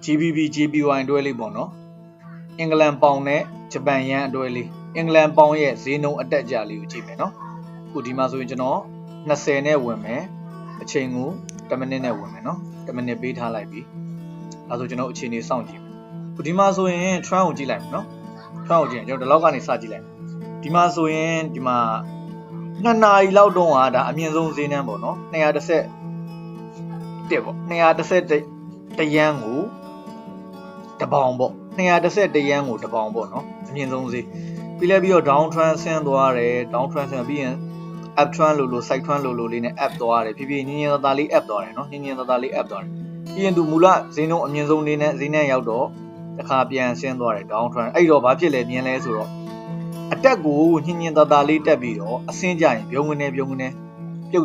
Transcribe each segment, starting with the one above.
GBP JPY တွဲလေးပေါ့နော်အင်္ဂလန်ပေါင်နဲ့ဂျပန်ယန်အတွဲလေးအင်္ဂလန်ပေါင်ရဲ့ဈေးနှုန်းအတက်အကျလေးကိုကြည့်မယ်နော်အခုဒီမှာဆိုရင်ကျွန်တော်20နဲ့ဝင်မယ်အချိန်ကို10မိနစ်နဲ့ဝင်မယ်နော်10မိနစ်ပေးထားလိုက်ပြီအဲဆိုကျွန်တော်အချိန်လေးစောင့်ကြည့်မယ်အခုဒီမှာဆိုရင် trend ကိုကြည့်လိုက်မယ်နော် trend ကိုကြည့်ရင်ကျွန်တော်ဒီလောက်ကနေစကြည့်လိုက်ဒီမှာဆိုရင်ဒီမှာ2နာရီလောက်တုန်းကဒါအမြင့်ဆုံးဈေးနှန်းပေါ့နော်210တက်ပေါ့210တယန်းကိုတပေါင်ပေါ့210တယန်းကိုတပေါင်ပေါ့နော်အမြင့်ဆုံးဈေးပြီးလဲပြီးတော့ down trend ဆင်းသွားတယ် down trend ဆင်းပြီးရင် up trend လို့ side trend လို့လေးနဲ့ up သွားတယ်ဖြည်းဖြည်းညင်ညင်သာသာလေး up သွားတယ်နော်ညင်ညင်သာသာလေး up သွားတယ်ပြီးရင်သူမူလဈေးနှုန်းအမြင့်ဆုံးလေးနဲ့ဈေးနှန်းရောက်တော့တစ်ခါပြန်ဆင်းသွားတယ် down trend အဲ့တော့ဘာဖြစ်လဲမြင်လဲဆိုတော့အတက်ကိုညင်ညင်သာသာလေးတက်ပြီးတော့အဆင်းကြရင်ပြုံးကနေပြုတ်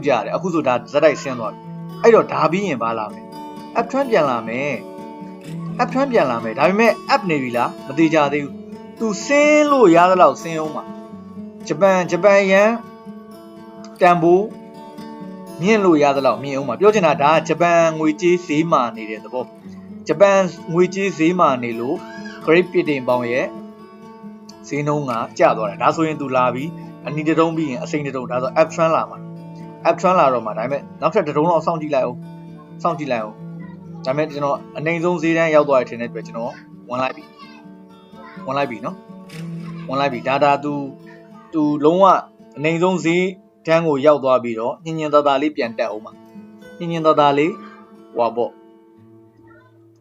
ကြတယ်အခုဆိုဒါဇက်တိုက်ဆင်းသွားပြီအဲ့တော့ဒါပြီးရင်ဘာလာမလဲ up trend ပြန်လာမယ် up trend ပြန်လာမယ်ဒါပေမဲ့ up နေပြီလားမသေးကြသေးဘူးသူဆင်းလို့ရသလောက်ဆင်းအောင်ပါဂျပန်ယန်တန်ဖိုးမြင့်လို့ရသလောက်မြင့်အောင်ပါပြောချင်တာဒါကဂျပန်ငွေကြေးဈေးမှာနေတဲ့သဘောဂျပန်ငွေကြေးဈေးမှာနေလို့ Great Britain ပေါင်ရဲ့ဈေးနှုန်းကကျသွားတယ်ဒါဆိုရင်သူလာပြီးအနီးတုံးပြီးရင်အစိမ့်တုံးဒါဆို up trend လာမှာ up trend လာတော့မှာဒါပေမဲ့နောက်ထပ်တုံးလောက်စောင့်ကြည့်လိုက်အောင်ဒါပေမဲ့ကျွန်တော်အနိုင်ဆုံးဈေးတန်းရောက်သွားတဲ့ထင်တဲ့အတွက်ကျွန်တော်ဝင်လိုက်ပြီနော်ဝင်လိုက်ပြီဒါသူလုံးဝအနိုင်ဆုံးဈေးတန်းကိုရောက်သွားပြီးတော့ညင်ညင်သာသာလေးပြန်တက်အောင်ပါညင်ညင်သာသာလေးဟွာပေါ့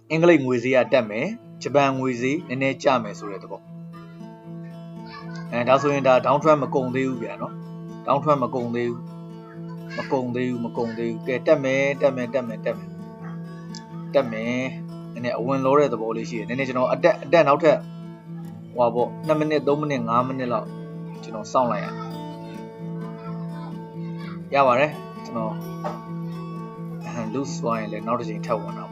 အင်္ဂလိပ်ငွေဈေးကတက်မယ်ဂျပန်ငွေဈေးနည်းနည်းကျမယ်ဆိုတဲ့သဘောဒါဆိုရင်ဒါ down trend မကုန်သေးဘူးဗျာနော် down trend မကုန်သေးဘူးကဲတက်မယ်နည်းနည်းအဝင်လောတဲ့သဘောလေးရှိတယ်နည်းနည်းကျွန်တော်အတက်နောက်ထပ်ဟွာပေါ့2မိနစ်3မိနစ်5မိနစ်လောက်ကျွန်တော်စောင့်လိုက်ရပါတယ်ကျွန်တော်loose သွားရင်လည်းနောက်တစ်ချိန်ထပ်ဝင်တော့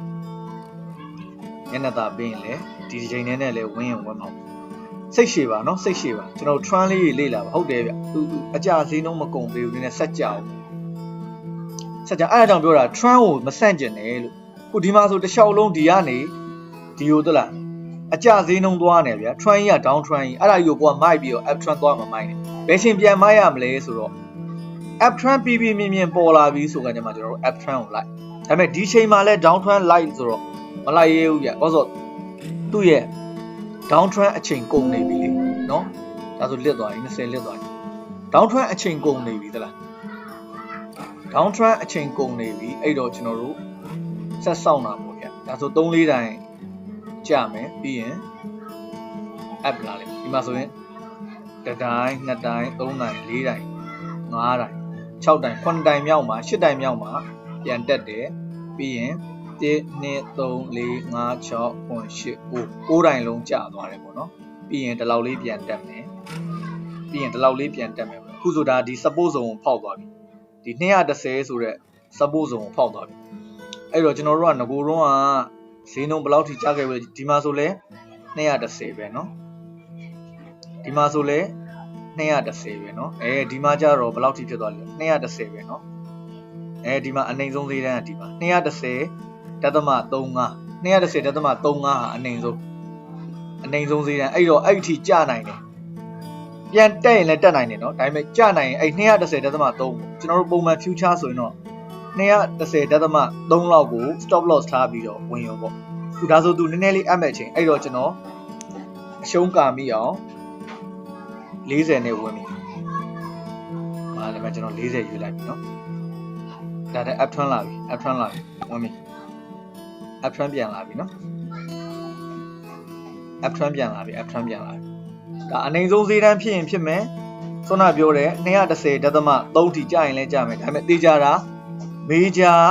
ညနေသားပြီးရင်လည်းဒီချိန်နဲ့လည်းဝင်းရင်ဝင်မှာစိတ်ရှည်ပါနော်စိတ်ရှည်ပါကျွန်တော် trend လေးလေ့လာပါဟုတ်တယ်ဗျသူအကြဈေးနှုန်းမကုန်သေးဘူးနည်းနည်းဆက်ကြအောင်အဲ့ဒါကြောင့်ပြောတာ trend ကိုမဆန့်ကျင်နဲ့လို့ခုဒီမှာဆိုတစ်လျှောက်လုံးဒီကနေဒီကိုသလားအကြဈေးနှုန်းသွားနေဗျာ trend ကြီးက down trend ကြီးအဲ့ဒါကြီးကိုကိုကမိုက်ပြီးတော့ up trend သွားမှာမိုက်နေဘယ်ရှင်ပြန်မိုက်ရမလဲဆိုတော့ up trend ပြီးမြင်ပေါ်လာပြီဆိုကြတယ်မှာကျွန်တော်တို့ up trend ကိုလိုက်ဒါပေမဲ့ဒီချိန်မှာလဲ down trend လိုက်ဆိုတော့မလိုက်ရဘူးဗျာဘာလို့သူ့ရဲ့ down trend အချိန်ကုန်နေပြီလေနော်ဒါဆိုလစ်သွားပြီ20လစ်သွားပြီ down trend အချိန်ကုန်နေပြီသလား down trend အချိန်ကုန်နေပြီအဲ့တော့ကျွန်တော်တို့ဆက်ဆောင်တာပေါ့ဗျာဒါဆို3-4တိုင်ကြမယ်ပြီးရင် up လာလေဒီမှာဆိုရင်1တိုင်2တိုင်3တိုင်4တိုင်5တိုင်6တိုင်9တိုင်မြောက်မှာ10တိုင်မြောက်မှာပြန်တက်တယ်ပြီးရင်1 2 3 4 5 6 9 10 9တိုင်လုံးကျသွားတယ်ပေါ့နော်ပြီးရင်ဒီလောက်လေးပြန်တက်မယ်အခုဆိုတာဒီ support zone ကိုဖောက်သွားပြီဒီ210ဆိုတဲ့ support zone ကိုဖောက်သွားပြီအဲ့တော့ကျွန်တော်တို့ကငကိုတော့ကဈေးနှုန်းဘယ်လောက်ထိကျခဲ့ပြီဒီမှာဆိုလဲ210ပဲเนาะဒီမှာဆိုလဲ210ပဲเนาะဒီမှာကျတော့ဘယ်လောက်ထိဖြစ်သွားလဲ210ပဲเนาะဒီမှာအနိုင်ဆုံးဈေးတန်းကဒီမှာ210.35 210.35ဟာအနိုင်ဆုံးဈေးတန်းအဲ့တော့အဲ့ထိကျနိုင်တယ်ပြန်တက်ရင်လည်းတက်နိုင်တယ်เนาะဒါပေမဲ့ကျနိုင်ရင်အဲ့210.3ကျွန်တော်တို့ပုံမှန် future ဆိုရင်တော့210.3လောက်ကို stop loss ထားပြီးတော့ဝင်ရောပေါ့ခုဒါဆိုသူနည်းနည်းလေးအပ်မဲ့ချင်းအဲ့တော့ကျွန်တော်အရှုံးကာမိအောင်40နဲ့ဝင်ပြီဒါလည်းပဲကျွန်တော်40ရွေးလိုက်ပြီเนาะဒါတဲ့ up trend လာပြီဝင်ပြီ up trend ပြန်လာပြီเนาะ up trend ပြန်လာပြီဒါအနိုင်ဆုံးဈေးတန်းဖြစ်ရင်ဖြစ်မယ်ခုနပြောတဲ့210.3ထိကျရင်လည်းကျမယ်ဒါပေမဲ့တေးကြတာ major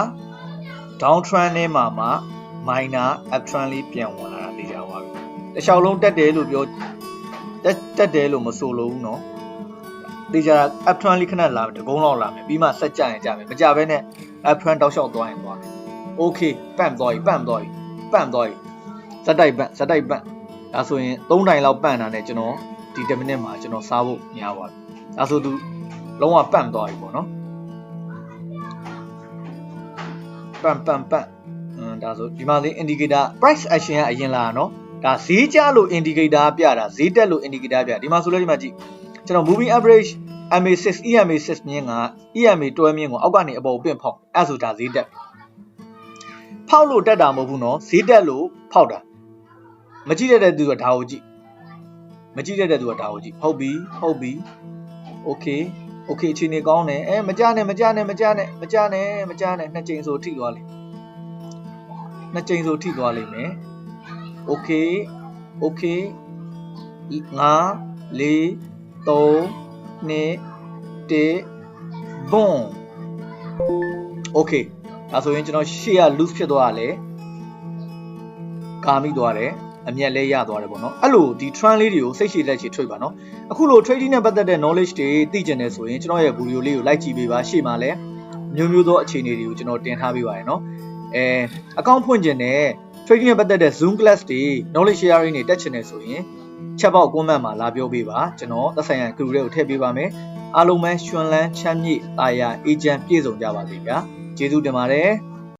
down trend နဲ့မှာ minor up trend လေးပြန်ဝင်လာတာတေးကြပါပြီတခြားလုံးတက်တယ်လို့ပြောတက်တယ်လို့မဆိုလို့ဘူးเนาะတေးကြတာ up trend လေးခဏလာမယ်တကုန်းလောက်လာမယ်ပြီးမှဆက်ကျရင်ကျမယ်မကြဘဲနဲ့ up trend တောက်လျှောက်သွားရင်သွားမယ် okay ပန့်သွားပြီဇက်တိုက်ပန့်ဒါဆိုရင်3တိုင်လောက်ပန့်တာနဲ့ကျွန်တော်ဒီ10မိနစ်မှာကျွန်တော်စားဖို့များပါပြီဒါဆိုသူလုံးဝပန့်သွားပြီပေါ့နော်ပန့် ဒါဆိုဒီမှာလေး indicator price action ကအရင်လာနော်ဒါဈေးကျလို့ indicator ပြတာဈေးတက်လို့ indicator ပြဒီမှာဆိုလဲဒီမှာကြည့်ကျွန်တော် moving average MA6 EMA6 မြင်းက EMA 12မြင်းကိုအောက်ကနေအပေါ်ပင့်ဖောက်အဲ့ဆိုဒါဈေးတက်ဖောက်လို့တက်တာမဟုတ်ဘူးနော်ဈေးတက်လို့ဖောက်တာမကြည့်တဲ့သူကဒါကိုကြည့်မကြည့်တဲ့သူကဒါကိုကြည့်ဟုတ်ပြီ okay အခြေအနေကောင်းတယ်မကြနဲ့နှစ်ကြိမ်ဆိုထိသွားလိမ့်နှစ်ကြိမ်ဆိုထိသွားလိမ့်မယ် okay 5 4 3 2 1 boom okay ဒါဆိုရင်ကျွန်တော်ရှေ့က loose ဖြစ်သွားတယ်ကာမိသွားတယ်အမြတ်လဲရသွားတယ်ပေါ့နော်အဲ့လိုဒီ trend လေးတွေကိုစိတ်ရှည်လက်ရှည်ထွေးပါနော်အခုလို trading နဲ့ပတ်သက်တဲ့ knowledge တွေသိကျင်နေဆိုရင်ကျွန်တော်ရဲ့ video လေးကို like ကြည့်ပေးပါရှေ့မှာလည်းမျိုးသောအခြေအနေတွေကိုကျွန်တော်တင်ထားပေးပါတယ်နော်account ဖွင့်ကျင်တဲ့ trading နဲ့ပတ်သက်တဲ့ Zoom class တွေ knowledge sharing တွေတက်ချင်နေဆိုရင် chat box comment မှာလာပြောပေးပါကျွန်တော်သက်ဆိုင်ရာ group တွေကိုထည့်ပေးပါမယ်အားလုံးပဲရွှင်လန်းချမ်းမြေ့တာယာ agent ပြည့်စုံကြပါစေဗျာကျေးဇူးတင်ပါတယ်